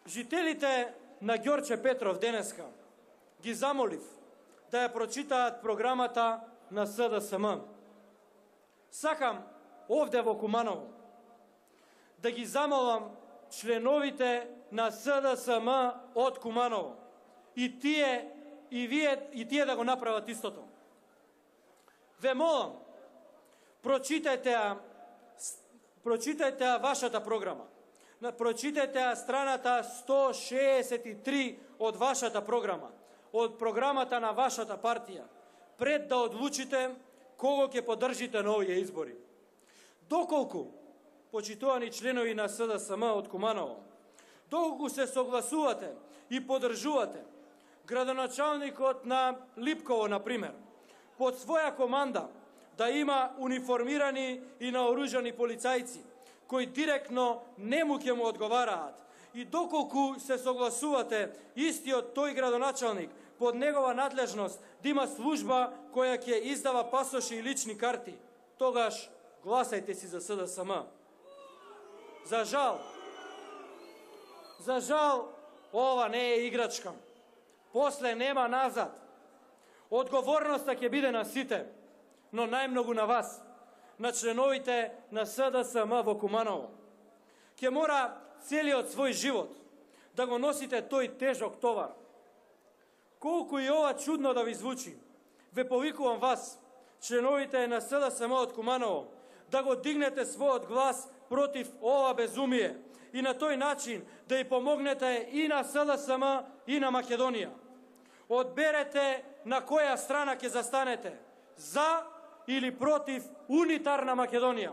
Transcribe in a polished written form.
Жителите на Ѓорче Петров денеска ги замолив да ја прочитаат програмата на СДСМ. Сакам овде во Куманово да ги замолам членовите на СДСМ од Куманово и тие да го направат истото. Ве молам, прочитајте ја вашата програма. Прочитајте ја страната 163 од вашата програма, од програмата на вашата партија, пред да одлучите кого ќе поддржите на овие избори. Доколку, почитувани членови на СДСМ од Куманово, доколку се согласувате и поддржувате градоначалникот на Липково, например, под своја команда да има униформирани и наоружани полицајци, кои директно не му ќе му одговараат, и доколку се согласувате истиот тој градоначалник под негова надлежност да има служба која ќе издава пасоши и лични карти, тогаш гласајте си за СДСМ. За жал, ова не е играчка. После нема назад. Одговорноста ќе биде на сите, но најмногу на вас, на членовите на СДСМ во Куманово. Ќе мора целиот свој живот да го носите тој тежок товар. Колку и ова чудно да ви звучи, ве повикувам вас, членовите на СДСМ од Куманово, да го дигнете својот глас против ова безумие и на тој начин да ја помогнете и на СДСМ и на Македонија. Одберете на која страна ќе застанете, за или против унитарна Македонија.